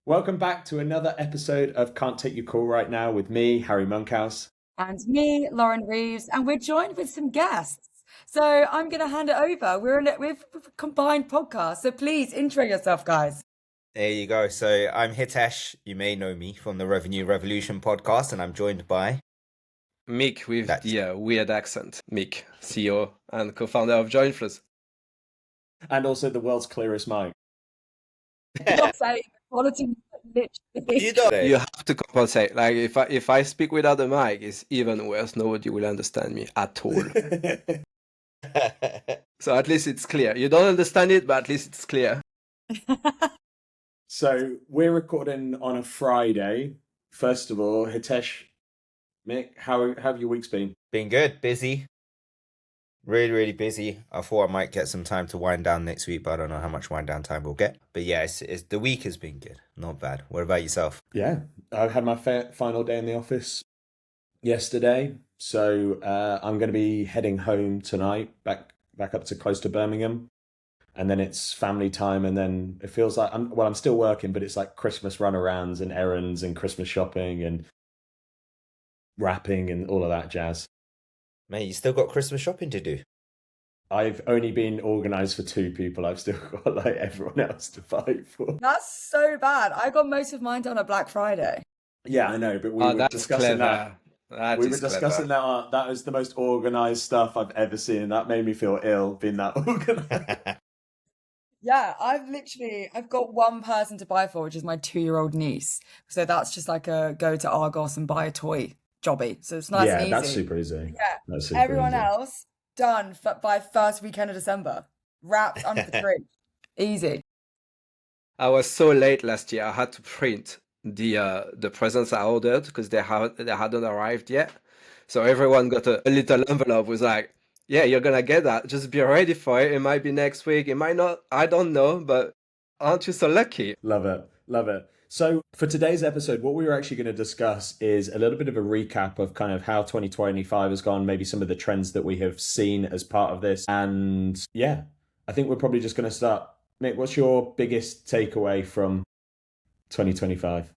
Welcome back to another episode of Can't Take Your Call Right Now with me, Harry Monkhouse. And me, Lauren Reeves, and we're joined with some guests. So I'm going to hand it over. We're a combined podcast, so please intro yourself, guys. There you go. So I'm Hitesh. You may know me from the Revenue Revolution podcast, and I'm joined by Mick with the weird accent. Mick, CEO and co-founder of Joinflux. And also the world's clearest mic. Quality, you have to compensate. Like if I speak without the mic, it's even worse. Nobody will understand me at all. So at least it's clear. You don't understand it, but at least it's clear. So we're recording on a Friday. First of all, Hitesh, Mick, how have your weeks been? Been good, busy. Really, really busy. I thought I might get some time to wind down next week, but I don't know how much wind down time we'll get. But yeah, it's the week has been good. Not bad. What about yourself? Yeah, I had my final day in the office yesterday. So I'm going to be heading home tonight, back up to close to Birmingham. And then it's family time. And then it feels like I'm still working, but it's like Christmas runarounds and errands and Christmas shopping and wrapping and all of that jazz. Mate, you still got Christmas shopping to do. I've only been organised for 2 people. I've still got like everyone else to fight for. That's so bad. I got most of mine done on Black Friday. Yeah, I know, but we were discussing clever. that. We were discussing that. That was the most organised stuff I've ever seen. That made me feel ill, being that organised. Yeah, I've got one person to buy for, which is my 2-year-old niece. So that's just like a go to Argos and buy a toy jobby. So it's nice and easy. Yeah, that's super easy. Yeah, everyone else done by first weekend of December. Wrapped under the tree. Easy. I was so late last year. I had to print the presents I ordered because they hadn't arrived yet. So everyone got a little envelope with like, yeah, you're gonna get that. Just be ready for it. It might be next week. It might not. I don't know. But aren't you so lucky? Love it. Love it. So for today's episode, what we were actually going to discuss is a little bit of a recap of kind of how 2025 has gone, maybe some of the trends that we have seen as part of this. And yeah, I think we're probably just going to start. Mick, what's your biggest takeaway from 2025?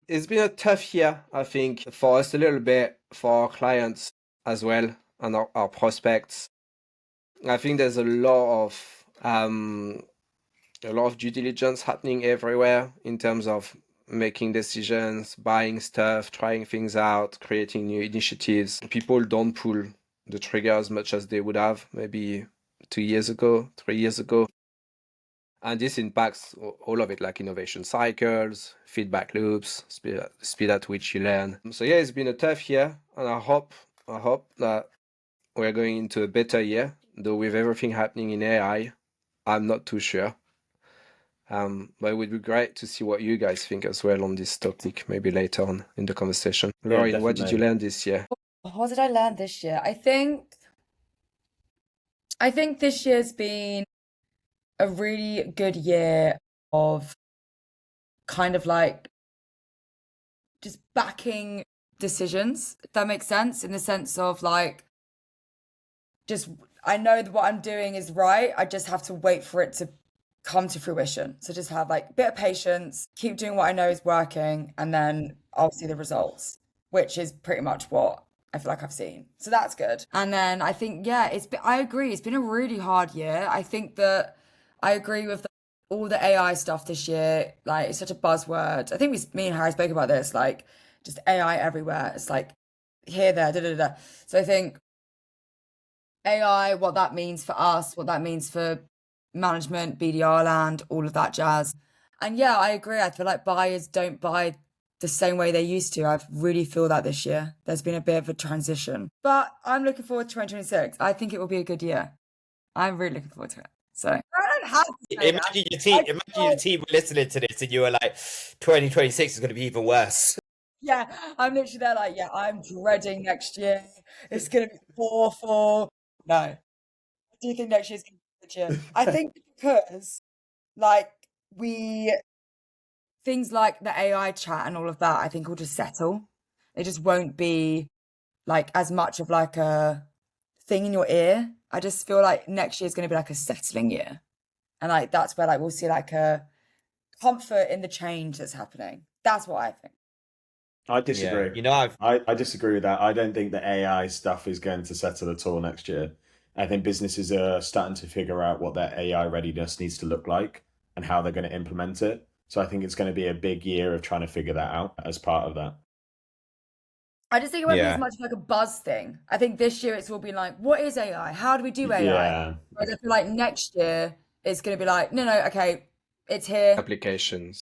It's been a tough year, I think, for us a little bit, for our clients as well, and our prospects. I think there's a lot of due diligence happening everywhere in terms of making decisions, buying stuff, trying things out, creating new initiatives. People don't pull the trigger as much as they would have maybe 2 years ago, 3 years ago. And this impacts all of it, like innovation cycles, feedback loops, speed at which you learn. So yeah, it's been a tough year, and I hope that we're going into a better year, though with everything happening in AI, I'm not too sure. But it would be great to see what you guys think as well on this topic, maybe later on in the conversation. Lauren, what did you learn this year? What did I learn this year? I think this year's been a really good year of kind of like just backing decisions, if that makes sense, in the sense of like, just I know that what I'm doing is right. I just have to wait for it to come to fruition. So just have like a bit of patience, keep doing what I know is working, and then I'll see the results, which is pretty much what I feel like I've seen. So that's good. And then I think, yeah, I agree. It's been a really hard year. I think that I agree with all the AI stuff this year. Like, it's such a buzzword. I think me and Harry spoke about this, like just AI everywhere. It's like here, there, da, da, da. So I think AI, what that means for us, what that means for management, BDR land, all of that jazz. And yeah, I agree. I feel like buyers don't buy the same way they used to. I really feel that this year. There's been a bit of a transition. But I'm looking forward to 2026. I think it will be a good year. I'm really looking forward to it. So I don't have to say imagine your team were listening to this and you were like, 2026 is going to be even worse. Yeah, I'm literally there like, yeah, I'm dreading next year. It's going to be awful. No. I do think next year's going to be a good year. I think because like things like the AI chat and all of that, I think will just settle. It just won't be like as much of like a thing in your ear. I just feel like next year is going to be like a settling year. And like, that's where like, we'll see like a comfort in the change that's happening. That's what I think. I disagree. I disagree with that. I don't think the AI stuff is going to settle at all next year. I think businesses are starting to figure out what their AI readiness needs to look like and how they're going to implement it. So I think it's going to be a big year of trying to figure that out as part of that. I just think it won't be as Yeah. much like a buzz thing. I think this year it's all been like, what is AI? How do we do AI? Yeah. Whereas I feel like next year it's going to be like, no, okay, it's here. Applications.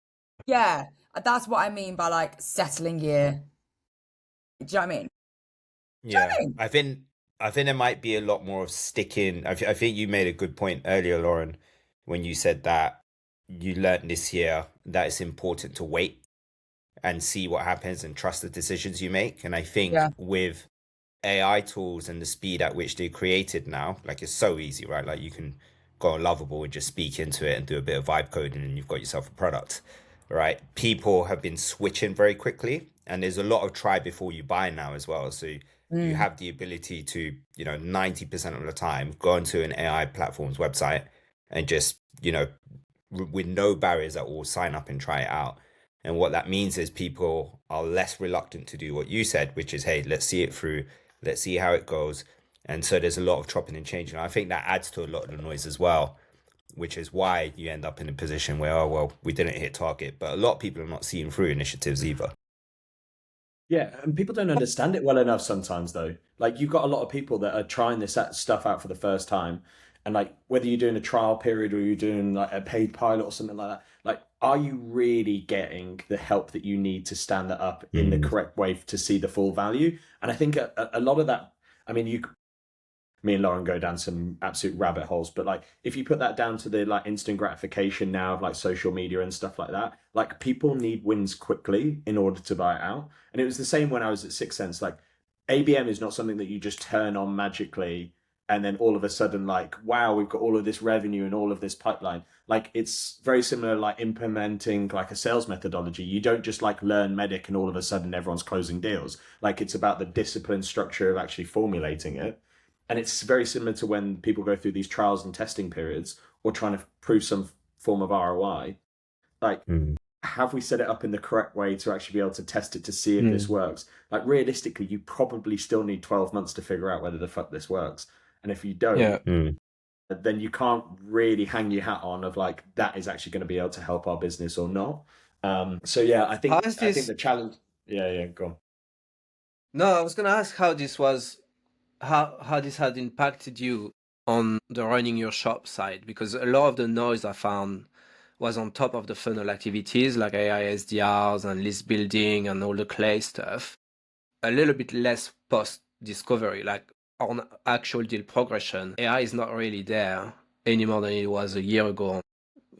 Yeah, that's what I mean by like settling year. Do you know what I mean? Yeah, mean? I think there might be a lot more of sticking. I think you made a good point earlier, Lauren, when you said that you learned this year that it's important to wait and see what happens and trust the decisions you make. And I think Yeah. with AI tools and the speed at which they're created now, like it's so easy, right? Like you can go on Lovable and just speak into it and do a bit of vibe coding and you've got yourself a product, right? People have been switching very quickly and there's a lot of try before you buy now as well. So you have the ability to, 90% of the time go onto an AI platform's website and just, with no barriers at all, sign up and try it out. And what that means is people are less reluctant to do what you said, which is, hey, let's see it through. Let's see how it goes. And so there's a lot of chopping and changing. I think that adds to a lot of the noise as well, which is why you end up in a position where, oh, well, we didn't hit target. But a lot of people are not seeing through initiatives either. Yeah, and people don't understand it well enough sometimes, though. Like, you've got a lot of people that are trying this stuff out for the first time. And, like, whether you're doing a trial period or you're doing, like, a paid pilot or something like that, like, are you really getting the help that you need to stand that up in the correct way to see the full value? And I think a lot of that, I mean, me and Lauren go down some absolute rabbit holes, but like if you put that down to the like instant gratification now of like social media and stuff like that, like people need wins quickly in order to buy it out. And it was the same when I was at Sixth Sense. Like ABM is not something that you just turn on magically and then all of a sudden like, wow, we've got all of this revenue and all of this pipeline. Like it's very similar, like implementing like a sales methodology. You don't just like learn medic and all of a sudden everyone's closing deals. Like it's about the discipline structure of actually formulating it. And it's very similar to when people go through these trials and testing periods or trying to prove some form of ROI. Like, have we set it up in the correct way to actually be able to test it to see if this works? Like, realistically, you probably still need 12 months to figure out whether the fuck this works. And if you don't, then you can't really hang your hat on of like, that is actually going to be able to help our business or not. So, yeah, I think the challenge... Yeah, go on. No, I was going to ask how this was, how this had impacted you on the running your shop side, because a lot of the noise I found was on top of the funnel activities like AI SDRs and list building and all the clay stuff. A little bit less post discovery, like on actual deal progression. AI is not really there any more than it was a year ago.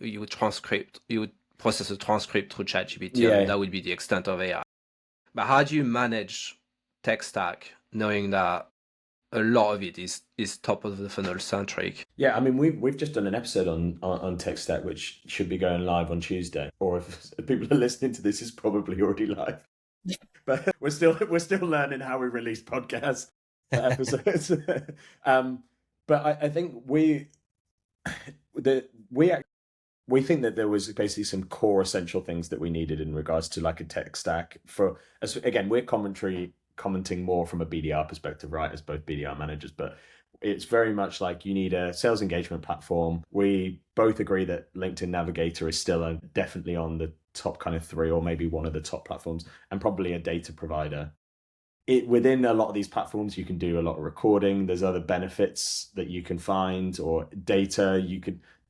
You would process a transcript through ChatGPT, and that would be the extent of AI. But how do you manage tech stack knowing that a lot of it is top of the funnel centric? Yeah, I mean, we've just done an episode on tech stack, which should be going live on Tuesday. Or if people are listening to this, it's probably already live. But we're still learning how we release podcast episodes. But I think we think that there was basically some core essential things that we needed in regards to like a tech stack. Again, we're commenting more from a BDR perspective, right, as both BDR managers, but it's very much like you need a sales engagement platform. We both agree that LinkedIn Navigator is still definitely on the top kind of 3 or maybe one of the top platforms, and probably a data provider. Within a lot of these platforms, you can do a lot of recording. There's other benefits that you can find, or data.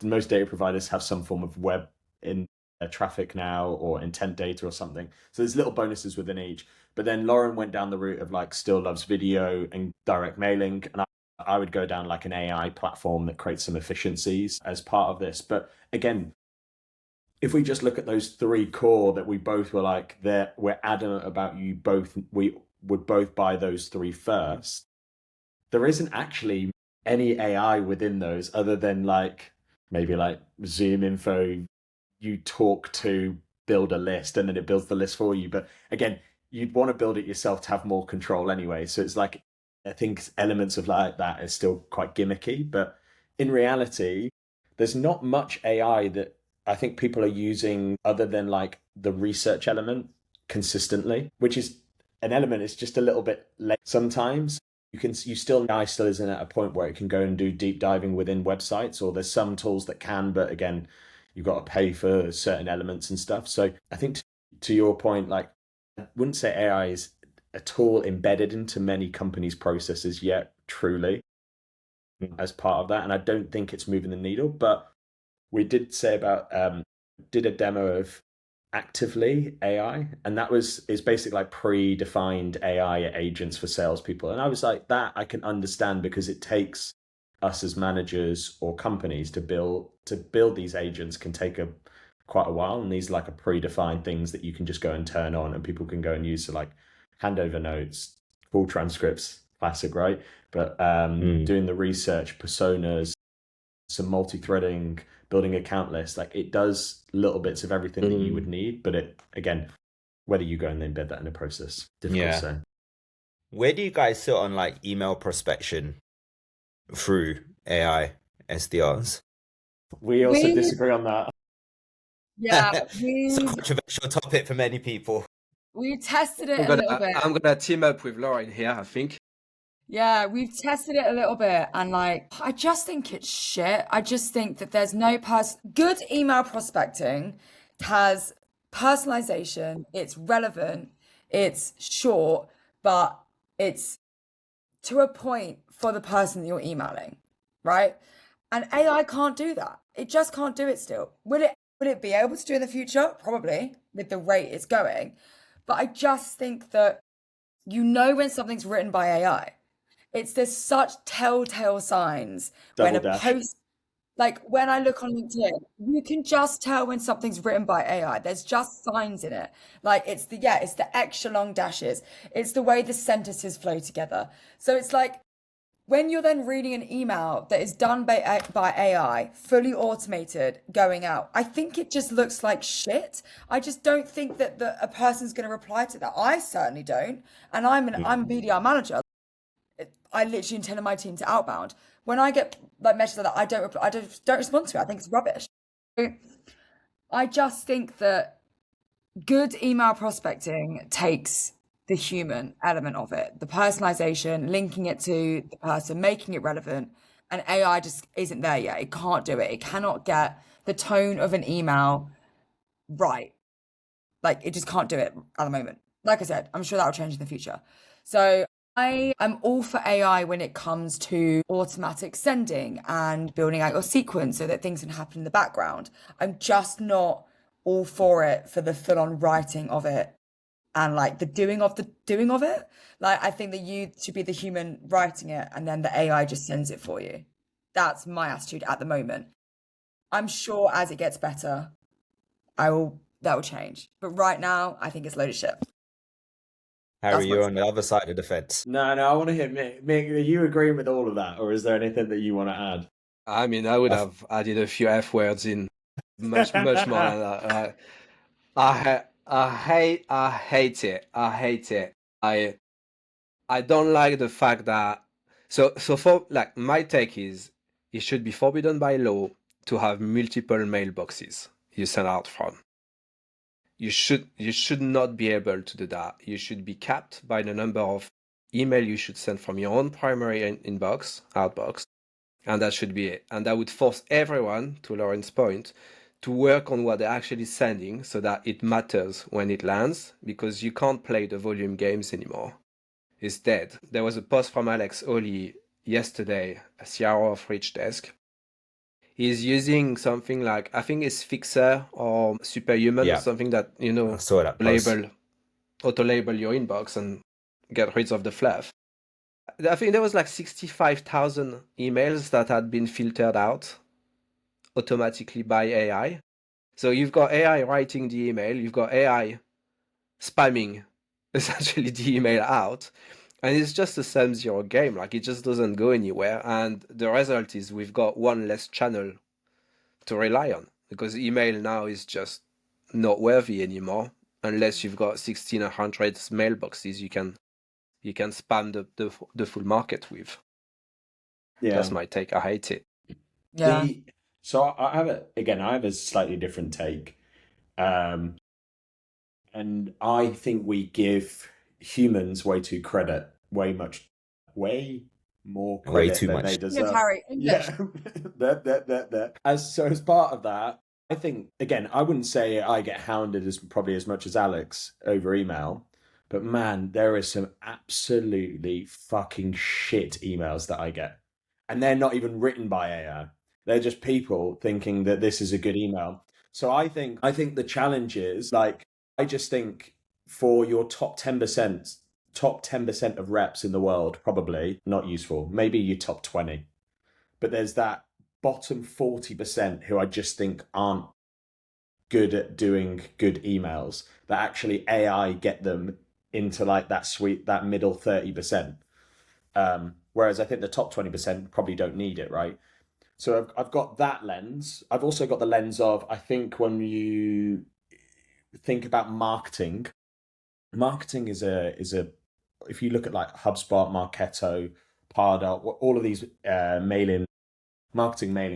Most data providers have some form of web in traffic now, or intent data or something. So there's little bonuses within each. But then Lauren went down the route of like still loves video and direct mailing, and I would go down like an AI platform that creates some efficiencies as part of this. But again, if we just look at those 3 core that we both were like, we're adamant about, we would both buy those 3 first. There isn't actually any AI within those other than like maybe like Zoom info. You talk to build a list and then it builds the list for you. But again, you'd want to build it yourself to have more control anyway. So it's like, I think elements of like that is still quite gimmicky, but in reality, there's not much AI that I think people are using other than like the research element consistently, which is an element. It's just a little bit late sometimes. You still AI still isn't at a point where it can go and do deep diving within websites, or there's some tools that can, but again, you've got to pay for certain elements and stuff. So I think to your point, like I wouldn't say AI is a tool embedded into many companies' processes yet, truly, as part of that. And I don't think it's moving the needle. But we did say about did a demo of actively AI, and that is basically like predefined AI agents for salespeople. And I was like, that I can understand because it takes us as managers or companies to build these agents can take quite a while, and these like a predefined things that you can just go and turn on, and people can go and use to like handover notes, full transcripts, classic, right? But doing the research, personas, some multi-threading, building account lists, like it does little bits of everything that you would need. But it again, whether you go and embed that in a process, difficult to say. Where do you guys sit on like email prospection through AI SDRs? We also disagree on that. Yeah, It's a controversial topic for many people. we tested it a little bit. I'm gonna team up with Lauren here, I think. Yeah, we've tested it a little bit, and like, I just think it's shit. I just think that there's no good email prospecting has personalization, it's relevant, it's short, but it's to a point for the person that you're emailing, right? And AI can't do that. It just can't do it still. Will it be able to do in the future? Probably, with the rate it's going. But I just think that you know when something's written by AI. There's such telltale signs when a post, like when I look on LinkedIn, you can just tell when something's written by AI. There's just signs in it. Like it's the extra long dashes. It's the way the sentences flow together. So it's like when you're then reading an email that is done by AI, fully automated, going out, I think it just looks like shit. I just don't think that a person's going to reply to that. I certainly don't. And I'm a BDR manager. I literally intended my team to outbound. When I get like messages like that, I don't reply, I don't respond to it. I think it's rubbish. I just think that good email prospecting takes the human element of it, the personalization, linking it to the person, making it relevant. And AI just isn't there yet. It can't do it. It cannot get the tone of an email right. Like it just can't do it at the moment. Like I said, I'm sure that will change in the future. So I am all for AI when it comes to automatic sending and building out your sequence so that things can happen in the background. I'm just not all for it for the full-on writing of it and like the doing of it. Like I think that you should be the human writing it and then the AI just sends it for you. That's my attitude at the moment. I'm sure as it gets better, that will change. But right now, I think it's a load of shit. Harry, you're on the other side of the fence. No, I want to hear Mick. Mick, are you agreeing with all of that, or is there anything that you want to add? I mean, I would have added a few F words in, much more than that. I hate it. I don't like the fact that so for like my take is it should be forbidden by law to have multiple mailboxes you send out from. You should not be able to do that. You should be capped by the number of email you should send from your own primary outbox, and that should be it. And that would force everyone, to Lauren's point, to work on what they're actually sending so that it matters when it lands, because you can't play the volume games anymore. It's dead. There was a post from Alex Oli yesterday, a CRO of Rich Desk. He's using something like, I think it's Fixer or Superhuman, something that, I saw that post. auto-label your inbox and get rid of the fluff. I think there was like 65,000 emails that had been filtered out automatically by AI. So you've got AI writing the email, you've got AI spamming essentially the email out, and it's just a sum-zero game. Like it just doesn't go anywhere, and the result is we've got one less channel to rely on, because email now is just not worthy anymore unless you've got 1,600 mailboxes you can spam the full market with. Yeah, that's my take. I hate it. Yeah. So I have I have a slightly different take. Um, and I think we give humans way more Way credit too than they much. English, deserve. Harry, English. Yeah, that. As part of that, I think again, I wouldn't say I get hounded as probably as much as Alex over email, but man, there is some absolutely fucking shit emails that I get, and they're not even written by AI. They're just people thinking that this is a good email. So I think the challenge is like I just think for your top 10% of reps in the world, probably not useful. Maybe your top 20. But there's that bottom 40% who I just think aren't good at doing good emails that actually AI get them into like that middle 30%. Whereas I think the top 20% probably don't need it, right? So I've got that lens. I've also got the lens of I think when you think about marketing, marketing is a if you look at like HubSpot, Marketo, Pardot, all of these mailing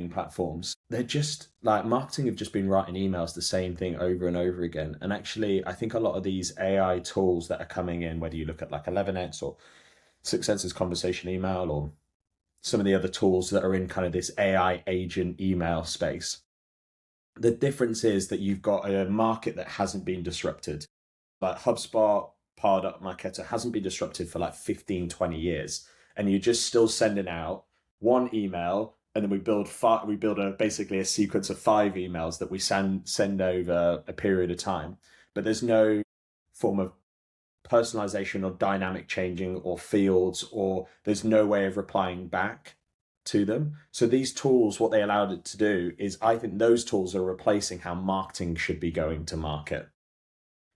platforms, they're just like marketing have just been writing emails the same thing over and over again. And actually, I think a lot of these AI tools that are coming in, whether you look at like 11x or 6sense's conversation email or some of the other tools that are in kind of this AI agent email space, the difference is that you've got a market that hasn't been disrupted. Like HubSpot, Pardot, Marketo hasn't been disrupted for like 15, 20 years. And you're just still sending out one email and then we build basically a sequence of 5 emails that we send over a period of time. But there's no form of personalization or dynamic changing or fields, or there's no way of replying back to them. So these tools, what they allowed it to do is I think those tools are replacing how marketing should be going to market,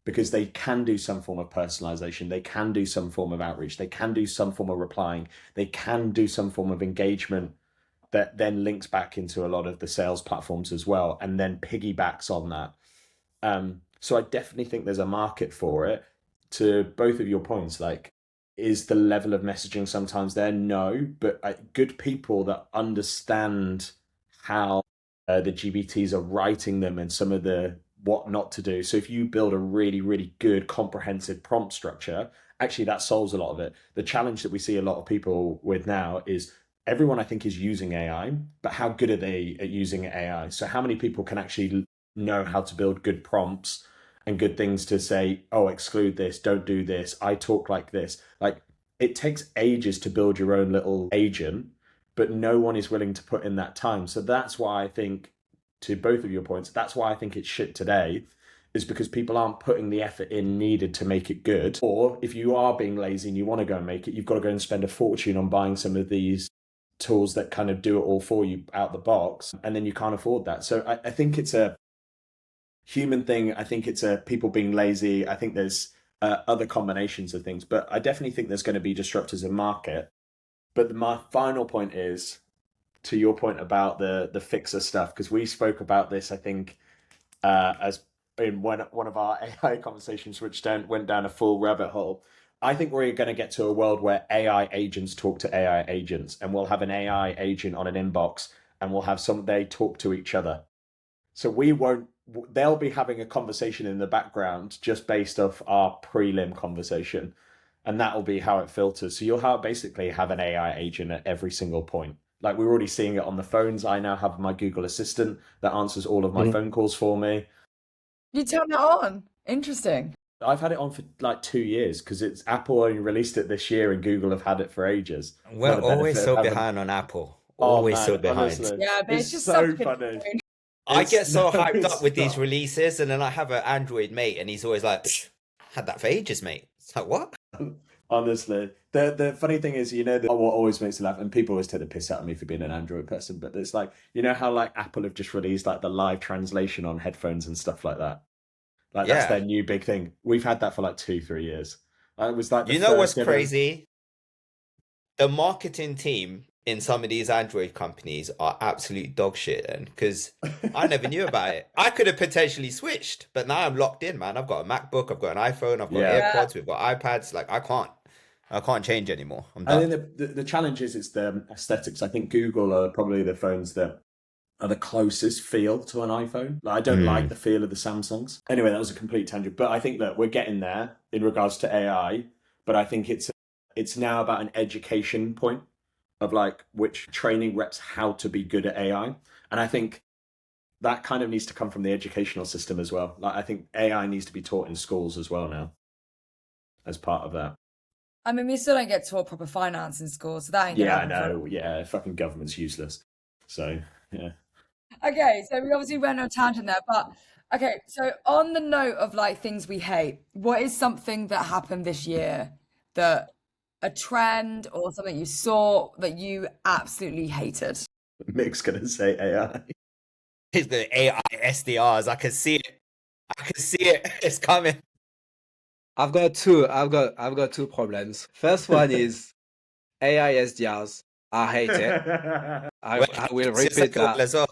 because they can do some form of personalization, they can do some form of outreach, they can do some form of replying, they can do some form of engagement that then links back into a lot of the sales platforms as well, and then piggybacks on that. So I definitely think there's a market for it. To both of your points, like, is the level of messaging sometimes there? No, but good people that understand how the GBTs are writing them and some of the what not to do. So if you build a really, really good comprehensive prompt structure, actually that solves a lot of it. The challenge that we see a lot of people with now is everyone I think is using AI, but how good are they at using AI? So how many people can actually know how to build good prompts and good things to say, oh, exclude this, don't do this, I talk like this. Like, it takes ages to build your own little agent, but no one is willing to put in that time. So that's why I think, to both of your points, that's why I think it's shit today, is because people aren't putting the effort in needed to make it good. Or if you are being lazy and you want to go and make it, you've got to go and spend a fortune on buying some of these tools that kind of do it all for you out the box, and then you can't afford that. So I think it's a human thing. I think it's a people being lazy. I think there's other combinations of things, but I definitely think there's going to be disruptors in market. But my final point is to your point about the fixer stuff, because we spoke about this, I think, as in one of our AI conversations, which went down a full rabbit hole. I think we're going to get to a world where AI agents talk to AI agents, and we'll have an AI agent on an inbox, and we'll have they talk to each other. So we won't. They'll be having a conversation in the background just based off our prelim conversation, and that will be how it filters. So you'll basically have an AI agent at every single point. Like, we're already seeing it on the phones. I now have my Google Assistant that answers all of my phone calls for me. You turn that on. Interesting. I've had it on for like 2 years because it's Apple only released it this year and Google have had it for ages. We're always so behind on Apple. Always so behind. Honestly, Yeah, but it's just so such a good funny. point. I get so hyped it's up with these not. releases, and then I have an Android mate, and he's always like, "Had that for ages, mate." It's like, what? Honestly, the funny thing is, what always makes me laugh, and people always take the piss out of me for being an Android person, but it's like, how like Apple have just released like the live translation on headphones and stuff like that. Like, that's their Yeah. new big thing. We've had that for like 2-3 years. It was like the You know what's first ever. crazy? The marketing team in some of these Android companies are absolute dog shit, and because I never knew about it. I could have potentially switched, but now I'm locked in, man. I've got a MacBook, I've got an iPhone, I've got Yeah. AirPods, we've got iPads. Like, I can't change anymore. I'm I done. think the challenge is it's the aesthetics. I think Google are probably the phones that are the closest feel to an iPhone. Like, I don't like the feel of the Samsungs. Anyway, that was a complete tangent, but I think that we're getting there in regards to AI. But I think it's now about an education point of like which training reps how to be good at AI, and I think that kind of needs to come from the educational system as well. Like, I think AI needs to be taught in schools as well now as part of that. I mean, we still don't get taught proper finance in school, so that ain't gonna Yeah, I happen for. know. Yeah, fucking government's useless. So yeah. Okay, so we obviously went on a tangent there, but okay, so on the note of like things we hate, what is something that happened this year that a trend or something you saw that you absolutely hated? Mick's gonna say AI. It's the AI SDRs. I can see it. I can see it. It's coming. I've got two problems. First one is AI SDRs. I hate it. I will What's your repeat second one that. as well?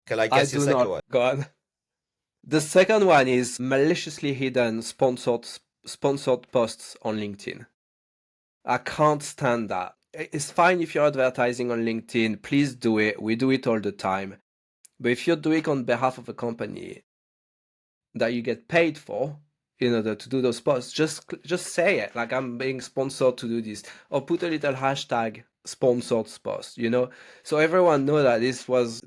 Can I I guess your do second not. one? Go on. The second one is maliciously hidden sponsored posts on LinkedIn. I can't stand that. It's fine if you're advertising on LinkedIn, please do it. We do it all the time. But if you're doing it on behalf of a company that you get paid for in order to do those posts, just say it. Like, I'm being sponsored to do this, or put a little hashtag sponsored post, so everyone know that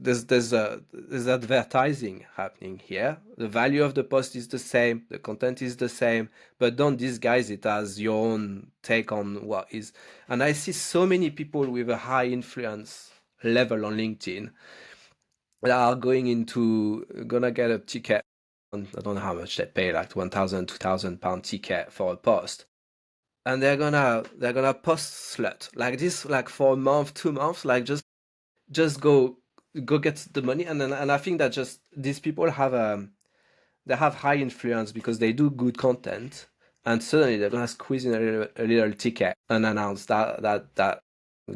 there's advertising happening here. The value of the post is the same, the content is the same, but don't disguise it as your own take on what is. And I see so many people with a high influence level on LinkedIn that are gonna get a ticket. I don't know how much they pay, like 1,000, 2,000 pound ticket for a post, and they're gonna post slut like this, like for a month, 2 months, like just go get the money, and I think that just these people they have high influence because they do good content, and suddenly they're gonna squeeze in a little ticket and announce that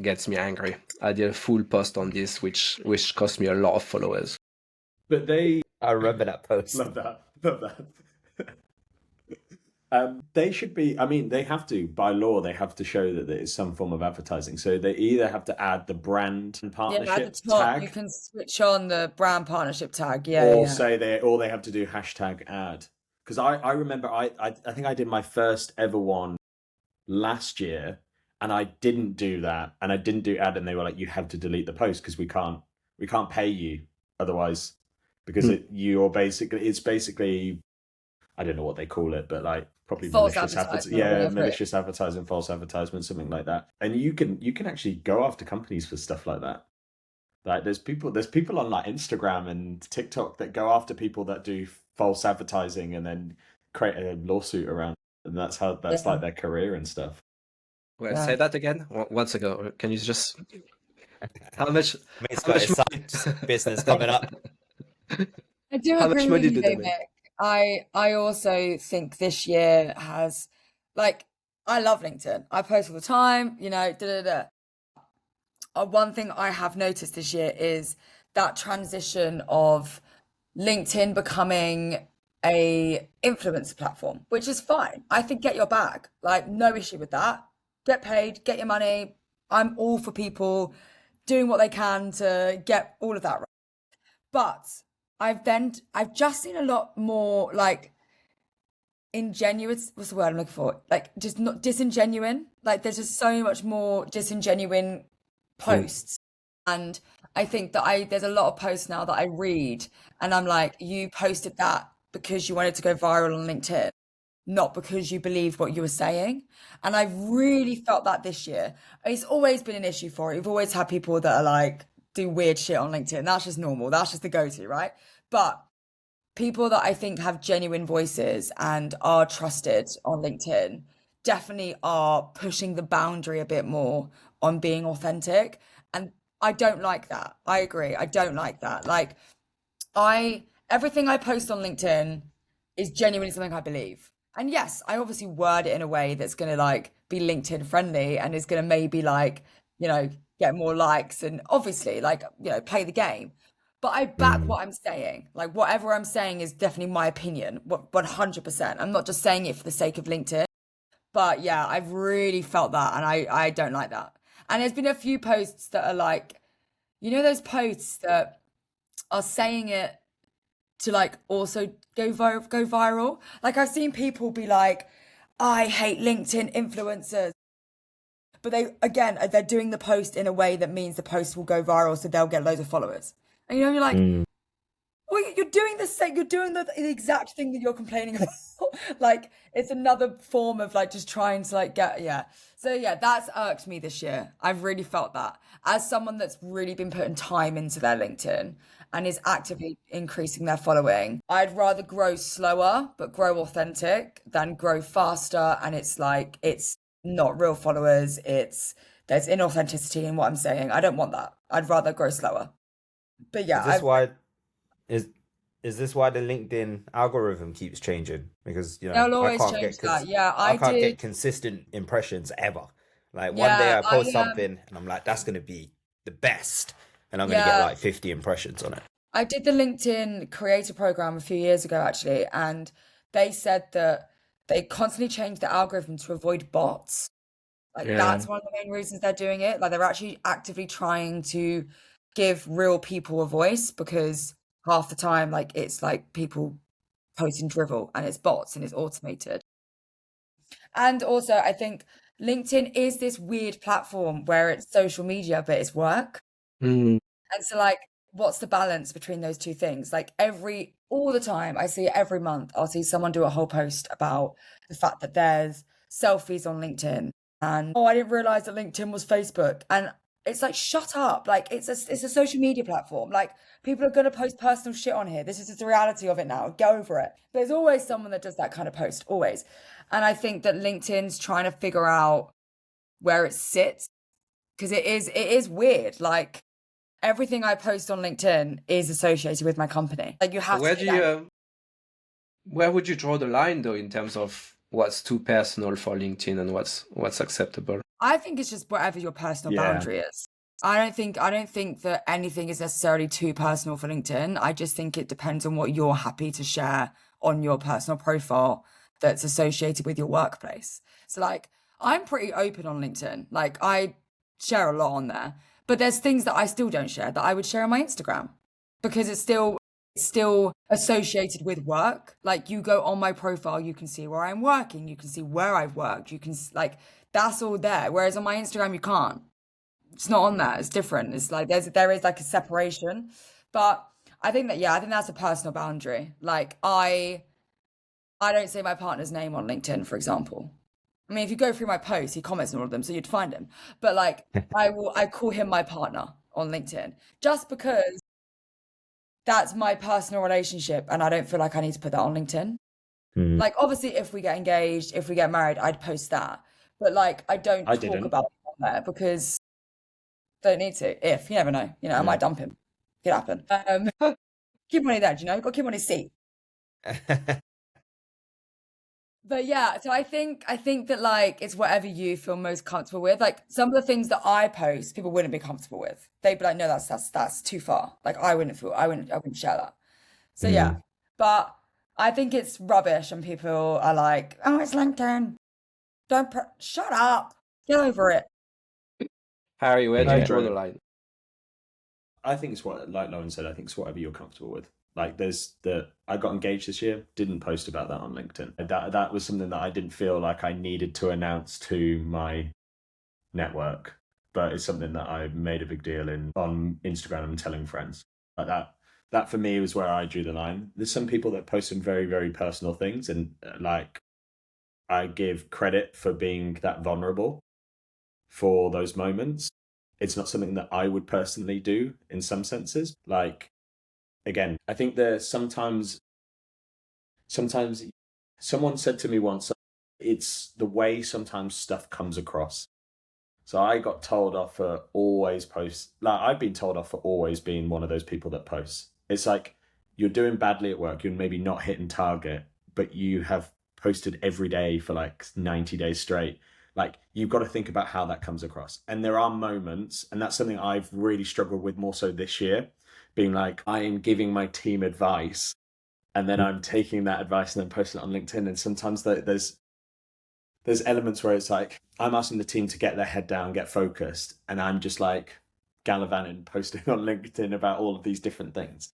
gets me angry. I did a full post on this, which cost me a lot of followers. But I remember that post. love that. Love that. They should be, I mean, they have to, by law, they have to show that there is some form of advertising. So they either have to add the brand and Yeah, at the partnership top you tag, can switch on the brand partnership tag. Yeah, or yeah. say they have to do hashtag ad. Because I remember I think I did my first ever one last year, and I didn't do that, and I didn't do ad, and they were like, you have to delete the post because we can't pay you otherwise, because it's basically, I don't know what they call it, but like probably False malicious advertisement or yeah, whatever it is. malicious advertising, false advertisement, something like that. And you can actually go after companies for stuff like that. Like there's people on like Instagram and TikTok that go after people that do false advertising and then create a lawsuit around it. And that's Yeah, like their career and stuff. Well, yeah. say that again. Once ago, can you just how much Mick's how got much his side business coming up. I do how much agree with money you do though, they make? Mick. I also think this year has, like, I love LinkedIn. I post all the time, da da da. One thing I have noticed this year is that transition of LinkedIn becoming a influencer platform, which is fine. I think get your bag, like no issue with that. Get paid, get your money. I'm all for people doing what they can to get all of that right. But I've just seen a lot more like ingenuous, what's the word I'm looking for? Like just not disingenuine. Like there's just so much more disingenuine posts. And I think that there's a lot of posts now that I read and I'm like, you posted that because you wanted to go viral on LinkedIn, not because you believed what you were saying. And I've really felt that this year. It's always been an issue for it. You've always had people that are like, do weird shit on LinkedIn. That's just normal. That's just the go-to, right? But people that I think have genuine voices and are trusted on LinkedIn definitely are pushing the boundary a bit more on being authentic. And I don't like that. I agree. I don't like that. Like everything I post on LinkedIn is genuinely something I believe. And yes, I obviously word it in a way that's going to like be LinkedIn friendly and is going to maybe like, get more likes and obviously like, play the game. But I back what I'm saying. Like whatever I'm saying is definitely my opinion, 100%. I'm not just saying it for the sake of LinkedIn. But yeah, I've really felt that and I don't like that. And there's been a few posts that are like, those posts that are saying it to like also go viral. Like I've seen people be like, I hate LinkedIn influencers. But they're doing the post in a way that means the post will go viral, so they'll get loads of followers. And you're like, well, you're doing the same. You're doing the exact thing that you're complaining about. Like it's another form of like just trying to like get So yeah, that's irked me this year. I've really felt that as someone that's really been putting time into their LinkedIn and is actively increasing their following. I'd rather grow slower but grow authentic than grow faster and it's like it's not real followers. There's inauthenticity in what I'm saying. I don't want that. I'd rather grow slower. But yeah, Is this why is is this why the LinkedIn algorithm keeps changing? Because they'll always change that. Yeah, I I can't did. get consistent impressions ever. Like one day Yeah, I post something and I'm like, that's gonna be the best, and I'm gonna get yeah, like 50 impressions on it. I did the LinkedIn creator program a few years ago actually, and they said that they constantly change the algorithm to avoid bots. Like Yeah. that's one of the main reasons they're doing it. Like they're actually actively trying to give real people a voice because half the time, like it's like people posting drivel and it's bots and it's automated. And also, I think LinkedIn is this weird platform where it's social media, but it's work. Mm. And so, like, what's the balance between those two things? Like, all the time, I see it every month, I'll see someone do a whole post about the fact that there's selfies on LinkedIn. And, oh, I didn't realize that LinkedIn was Facebook. And it's like, shut up. Like, it's a social media platform. Like, people are going to post personal shit on here. This is just the reality of it now. Get over it. There's always someone that does that kind of post, always. And I think that LinkedIn's trying to figure out where it sits because it is weird. Like, everything I post on LinkedIn is associated with my company. Like you have Where to do take that. you where would you draw the line though in terms of what's too personal for LinkedIn and what's acceptable? I think it's just whatever your personal Yeah. boundary is. I don't think that anything is necessarily too personal for LinkedIn. I just think it depends on what you're happy to share on your personal profile that's associated with your workplace. So like I'm pretty open on LinkedIn. Like I share a lot on there, but there's things that I still don't share that I would share on my Instagram because it's still associated with work. Like you go on my profile, you can see where I'm working, you can see where I've worked, you can like that's all there. Whereas on my Instagram, you can't. It's not on that. It's different. It's like there is like a separation. But I think that I think that's a personal boundary. Like I don't say my partner's name on LinkedIn, for example. I mean, if you go through my posts, he comments on all of them, so you'd find him. But like I call him my partner on LinkedIn just because that's my personal relationship and I don't feel like I need to put that on LinkedIn. Like obviously if we get engaged, if we get married, I'd post that. But like I don't I talk didn't. about it on there because don't need to. If you never know, I might dump him. Could happen. Keep money there, got to keep on his seat. But yeah, so I think that like it's whatever you feel most comfortable with. Like some of the things that I post, people wouldn't be comfortable with. They'd be like, no, that's too far. Like I wouldn't share that. So yeah. But I think it's rubbish and people are like, oh, it's LinkedIn. Shut up. Get over it. Harry, where do I you draw the agree. line? I think it's what, like Lauren said, I think it's whatever you're comfortable with. Like I got engaged this year, didn't post about that on LinkedIn. That was something that I didn't feel like I needed to announce to my network, but it's something that I made a big deal on Instagram and telling friends. Like that for me was where I drew the line. There's some people that post some very, very personal things and like I give credit for being that vulnerable for those moments. It's not something that I would personally do in some senses. Like, again, I think that sometimes someone said to me once, it's the way sometimes stuff comes across. So I got told off for always post. Like I've been told off for always being one of those people that posts. It's like you're doing badly at work. You're maybe not hitting target, but you have posted every day for like 90 days straight. Like you've got to think about how that comes across. And there are moments, and that's something I've really struggled with more so this year, being like, I am giving my team advice and then I'm taking that advice and then posting it on LinkedIn. And sometimes there's elements where it's like I'm asking the team to get their head down, get focused, and I'm just like gallivanting, posting on LinkedIn about all of these different things.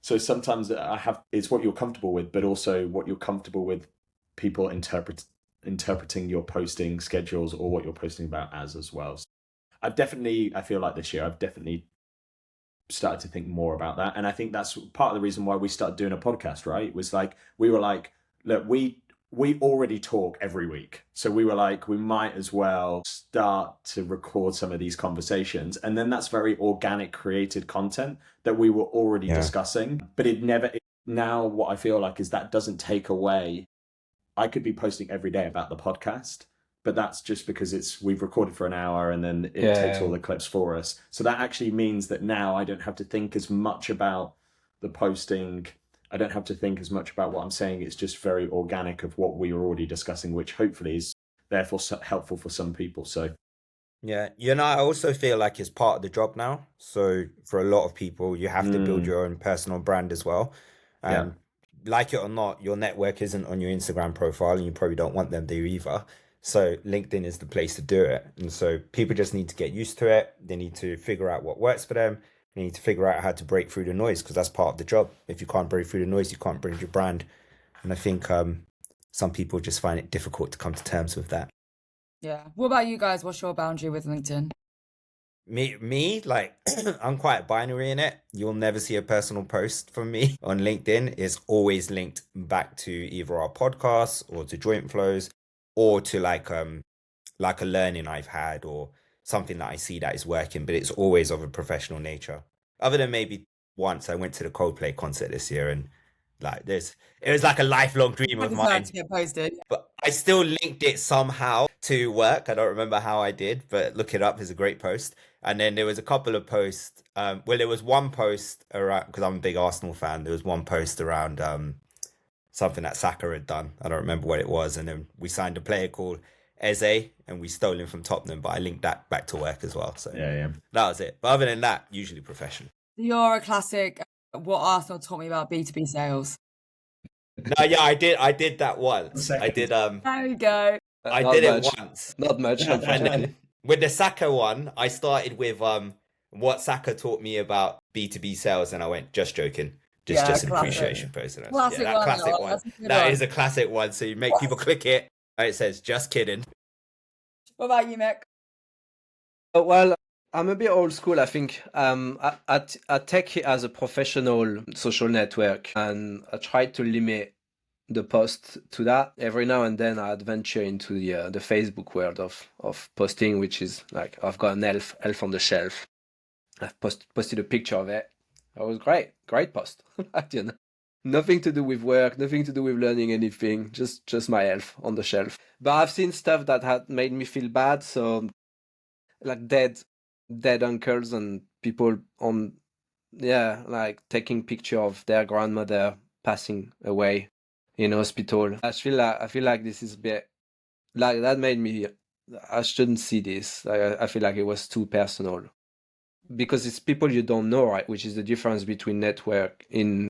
So sometimes it's what you're comfortable with, but also what you're comfortable with people interpreting your posting schedules or what you're posting about as well. So I feel like this year I've definitely started to think more about that. And I think that's part of the reason why we started doing a podcast, right? It was like, we were like, look, we already talk every week. So we were like, we might as well start to record some of these conversations. And then that's very organic, created content that we were already discussing. But now what I feel like is that doesn't take away. I could be posting every day about the podcast, but that's just because we've recorded for an hour and then it takes all the clips for us. So that actually means that now I don't have to think as much about the posting. I don't have to think as much about what I'm saying. It's just very organic of what we were already discussing, which hopefully is therefore helpful for some people. So yeah, I also feel like it's part of the job now. So for a lot of people, you have to build your own personal brand as well. And like it or not, your network isn't on your Instagram profile, and you probably don't want them to either. So LinkedIn is the place to do it. And so people just need to get used to it. They need to figure out what works for them. They need to figure out how to break through the noise, because that's part of the job. If you can't break through the noise, you can't build your brand. And I think some people just find it difficult to come to terms with that. Yeah. What about you guys? What's your boundary with LinkedIn? Me, like I'm quite binary in it. You'll never see a personal post from me on LinkedIn. It's always linked back to either our podcasts or to joint flows or to like a learning I've had or something that I see that is working, but it's always of a professional nature. Other than maybe once I went to the Coldplay concert this year, and like it was like a lifelong dream of mine. To get posted. But I still linked it somehow to work. I don't remember how I did, but look it up. It's a great post. And then there was a couple of posts. There was one post around, because I'm a big Arsenal fan. There was one post around something that Saka had done. I don't remember what it was. And then we signed a player called Eze, and we stole him from Tottenham. But I linked that back to work as well. So that was it. But other than that, usually professional. You're a classic. What Arsenal taught me about B2B sales. No, yeah, I did that once. I did. There we go. I did it once. Not much, unfortunately. With the Saka one, I started with what Saka taught me about B2B sales, and I went, just joking. Just an appreciation post. Classic one. Classic one. That is a classic one. So you make people click it, and it says, just kidding. What about you, Mick? Well, I'm a bit old school. I think I take it as a professional social network, and I try to limit the post to that. Every now and then I adventure into the Facebook world of posting, which is like, I've got an elf on the shelf. I've posted a picture of it. That was great post. Nothing to do with work, nothing to do with learning anything, just my elf on the shelf. But I've seen stuff that had made me feel bad, so like dead uncles and people on like taking picture of their grandmother passing away in hospital. I feel like this is a bit like, that made me, I shouldn't see this. I feel like it was too personal, because it's people you don't know, right? Which is the difference between network in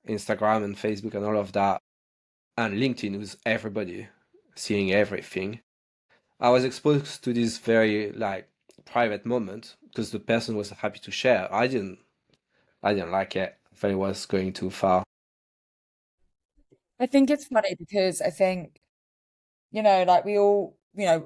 Instagram and Facebook and all of that, and LinkedIn, who's everybody seeing everything. I was exposed to this very like private moment because the person was happy to share. I didn't like it. I thought it was going too far. I think it's funny because I think, like we all,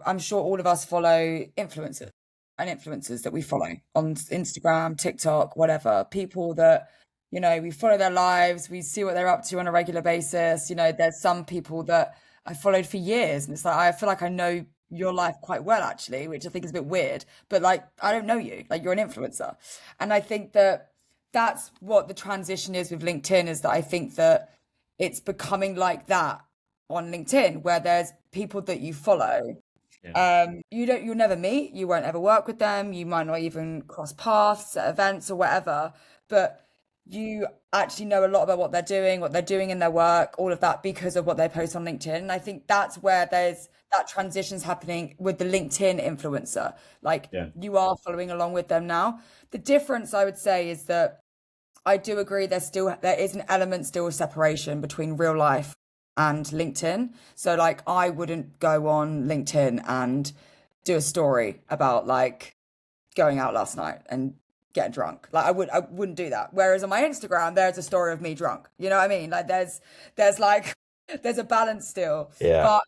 I'm sure all of us follow influencers that we follow on Instagram, TikTok, whatever. People that, we follow their lives, we see what they're up to on a regular basis. There's some people that I followed for years, and it's like, I feel like I know your life quite well, actually, which I think is a bit weird, but like, I don't know you, like, you're an influencer. And I think that that's what the transition is with LinkedIn, is that I think that it's becoming like that on LinkedIn, where there's people that you follow. You'll never meet, you won't ever work with them, you might not even cross paths at events or whatever, but you actually know a lot about what they're doing in their work, all of that, because of what they post on LinkedIn. And I think that's where there's that transition's happening with the LinkedIn influencer. Like, you are following along with them now. The difference, I would say, is that I do agree there is an element still of separation between real life and LinkedIn. So like, I wouldn't go on LinkedIn and do a story about like going out last night and getting drunk. Like I wouldn't do that. Whereas on my Instagram, there's a story of me drunk. You know what I mean? Like there's like there's a balance still. Yeah. But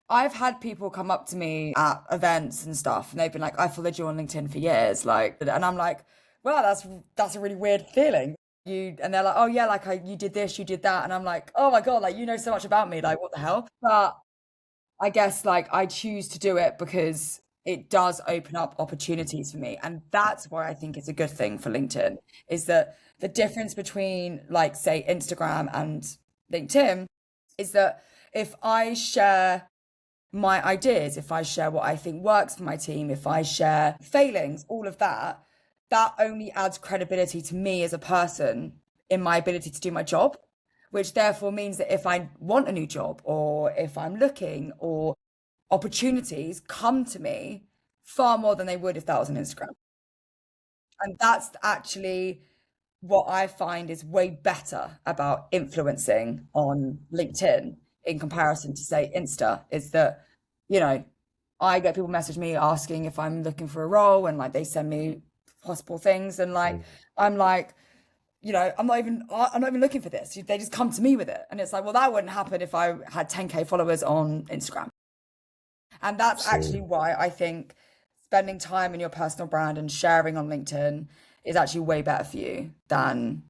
I've had people come up to me at events and stuff, and they've been like, "I followed you on LinkedIn for years," like, and I'm like, "Wow, that's a really weird feeling." And they're like, "Oh yeah, like you did this, you did that," and I'm like, "Oh my God, like you know so much about me, like what the hell?" But I guess like I choose to do it because it does open up opportunities for me, and that's why I think it's a good thing for LinkedIn. Is that the difference between like say Instagram and LinkedIn is that if I share my ideas, if I share what I think works for my team, if I share failings, all of that, that only adds credibility to me as a person in my ability to do my job, which therefore means that if I want a new job or if I'm looking or opportunities come to me far more than they would if that was on Instagram. And that's actually what I find is way better about influencing on LinkedIn in comparison to say Insta is that, you know, I get people message me asking if I'm looking for a role and like they send me possible things and like I'm like, you know, I'm not even looking for this. They just come to me with it. And it's like, well, that wouldn't happen if I had 10K followers on Instagram. And that's actually why I think spending time in your personal brand and sharing on LinkedIn is actually way better for you than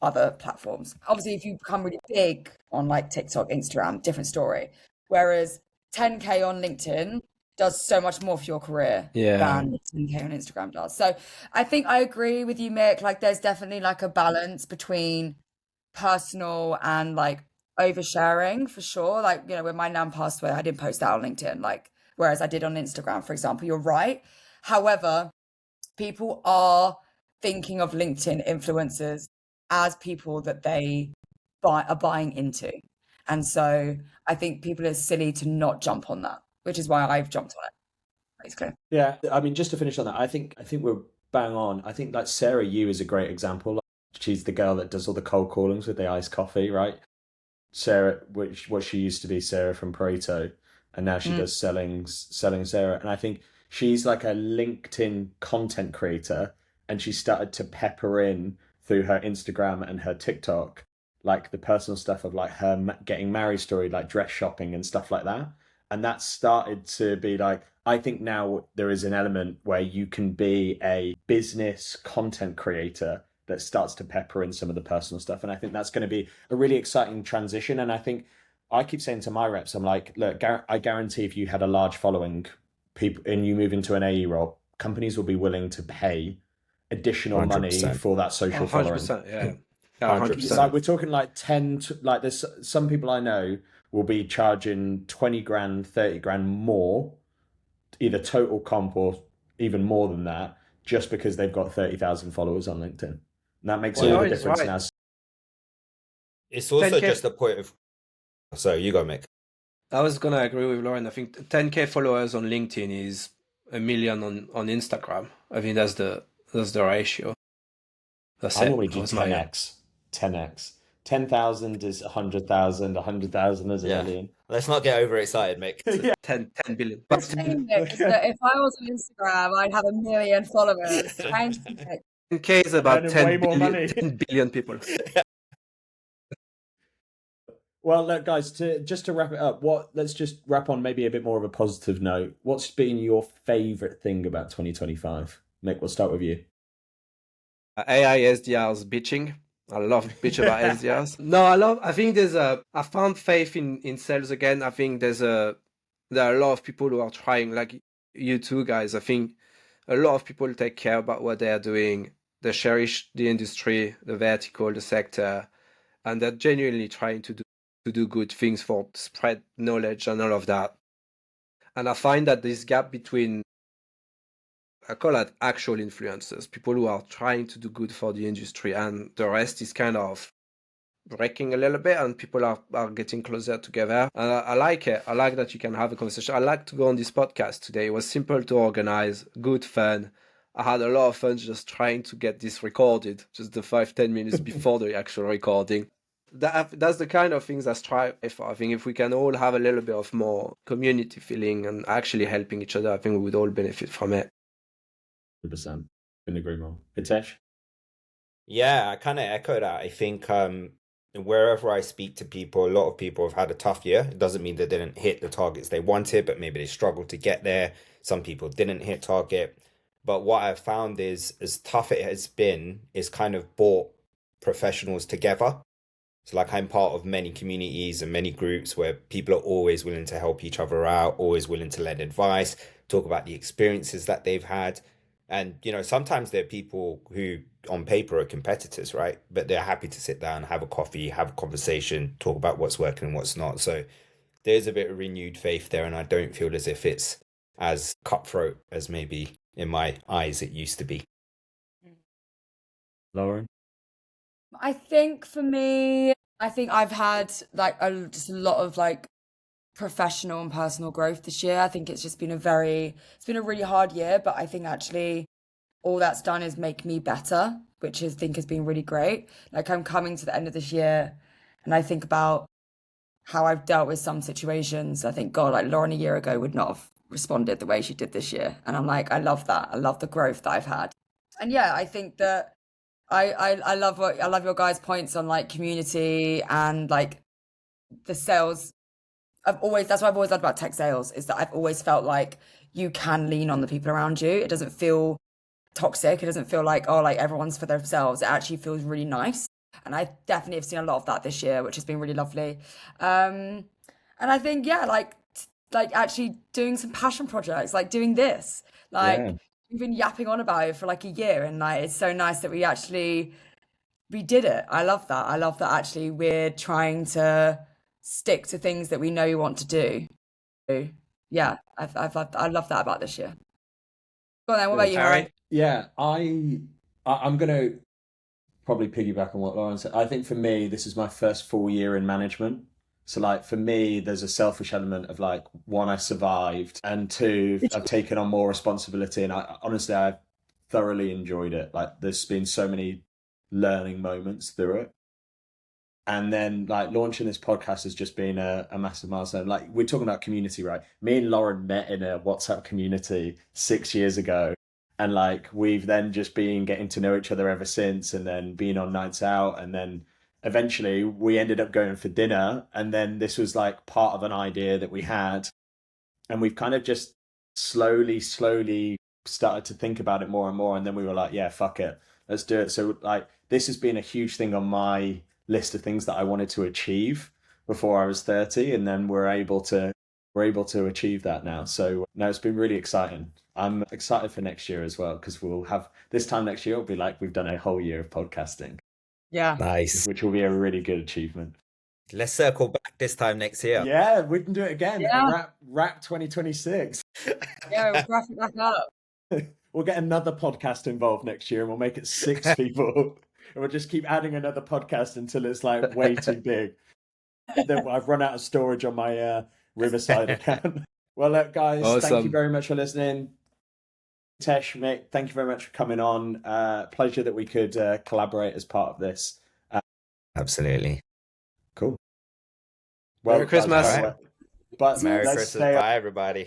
other platforms. Obviously, if you become really big on like TikTok, Instagram, different story. Whereas 10K on LinkedIn does so much more for your career than 10K on Instagram does. So I think I agree with you, Mick. Like there's definitely like a balance between personal and like oversharing for sure. Like, you know, when my nan passed away, I didn't post that on LinkedIn, like whereas I did on Instagram, for example. You're right. However, people are thinking of LinkedIn influencers as people that they are buying into. And so I think people are silly to not jump on that, which is why I've jumped on it, basically. Yeah, I mean, just to finish on that, I think we're bang on. I think like Sarah Yu is a great example. She's the girl that does all the cold callings with the iced coffee, right? Sarah, which what she used to be Sarah from Pareto, and now she does selling Sarah. And I think she's like a LinkedIn content creator, and she started to pepper in through her Instagram and her TikTok, like the personal stuff of like her getting married story, like dress shopping and stuff like that. And that started to be like, I think now there is an element where you can be a business content creator that starts to pepper in some of the personal stuff. And I think that's going to be a really exciting transition. And I think I keep saying to my reps, I'm like, look, I guarantee if you had a large following people and you move into an AE role, companies will be willing to pay additional money 100%. for that social following. 100%, yeah. 100%. Like we're talking like 10 to, like there's some people I know will be charging 20 grand, 30 grand more, either total comp or even more than that, just because they've got 30,000 followers on LinkedIn. And that makes all the difference now. It's also 10K just a point of. So you go, Mick. I was gonna agree with Lauren. I think 10K followers on LinkedIn is 1 million on Instagram. I think that's the ratio. That's I it. normally That do was my 10x. 10x. 10,000 is 100,000. 100,000 is a million. Let's not get overexcited, Mick. Yeah. 10 billion. The thing is that if I was on Instagram, I'd have 1 million followers. 10K is about Earning 10 way more billion, money. 10 billion people. Well, look, guys, just to wrap it up, let's just wrap on maybe a bit more of a positive note. What's been your favorite thing about 2025? Mick, we'll start with you. AI SDRs bitching. I love bitch about SDRs. No, I think I found faith in sales again. I think there are a lot of people who are trying, like you two guys. I think a lot of people take care about what they are doing. They cherish the industry, the vertical, the sector, and they're genuinely trying to do good things for spread knowledge and all of that. And I find that this gap between, I call it actual influencers, people who are trying to do good for the industry, and the rest is kind of breaking a little bit, and people are getting closer together. And I like it. I like that you can have a conversation. I like to go on this podcast today. It was simple to organize, good fun. I had a lot of fun just trying to get this recorded, just the 5-10 minutes before the actual recording. That's the kind of things I strive for. I think if we can all have a little bit of more community feeling and actually helping each other, I think we would all benefit from it. 100%. Couldn't agree more. Hitesh? Yeah, I kind of echo that. I think wherever I speak to people, a lot of people have had a tough year. It doesn't mean they didn't hit the targets they wanted, but maybe they struggled to get there. Some people didn't hit target. But what I've found is, as tough it has been, is kind of brought professionals together. So like I'm part of many communities and many groups where people are always willing to help each other out, always willing to lend advice, talk about the experiences that they've had. And sometimes there are people who on paper are competitors, right? But they're happy to sit down, have a coffee, have a conversation, talk about what's working and what's not. So there's a bit of renewed faith there, and I don't feel as if it's as cutthroat as maybe in my eyes it used to be. Lauren? I think for me, I think I've had like just a lot of like professional and personal growth this year. I think it's just been it's been a really hard year, but I think actually all that's done is make me better, which I think has been really great. Like I'm coming to the end of this year and I think about how I've dealt with some situations. I think, God, like Lauren a year ago would not have responded the way she did this year. And I'm like, I love that. I love the growth that I've had. And yeah, I think that I love your guys' points on like community and like the sales. That's what I've always loved about tech sales is that I've always felt like you can lean on the people around you. It doesn't feel toxic. It doesn't feel like, oh, like everyone's for themselves. It actually feels really nice. And I definitely have seen a lot of that this year, which has been really lovely. And I think, yeah, like actually doing some passion projects, like doing this, like Yeah. we've been yapping on about it for like a year. And like, it's so nice that we did it. I love that. I love that actually we're trying to stick to things that we know we want to do. Yeah, I love that about this year. Go on then, what about you, Harry? Yeah, I'm gonna probably piggyback on what Lauren said. I think for me, this is my first full year in management. So like for me, there's a selfish element of like one, I survived, and two, I've taken on more responsibility, and I honestly I've thoroughly enjoyed it. Like there's been so many learning moments through it. And then like launching this podcast has just been a massive milestone. Like we're talking about community, right? Me and Lauren met in a WhatsApp community 6 years ago. And like we've then just been getting to know each other ever since, and then being on nights out, and then eventually we ended up going for dinner. And then this was like part of an idea that we had. And we've kind of just slowly started to think about it more and more. And then we were like, yeah, fuck it, let's do it. So like this has been a huge thing on my list of things that I wanted to achieve before I was 30, and then we're able to achieve that now. So no, it's been really exciting. I'm excited for next year as well, because we'll have this time next year, it'll be like we've done a whole year of podcasting, Yeah. Nice. which will be a really good achievement. Let's circle back this time next year. Yeah, we can do it again. Yeah. Wrap 2026. Yeah, we'll wrap it back up. We'll get another podcast involved next year, and we'll make it 6 people. And we'll just keep adding another podcast until it's like way too big. Then I've run out of storage on my Riverside account. Well, look, guys, thank you Awesome. very much for listening. Tesh, Mick, thank you very much for coming on. Pleasure that we could collaborate as part of this. Absolutely. Cool. Merry guys, Christmas. but Merry let's Christmas. stay Bye, everybody.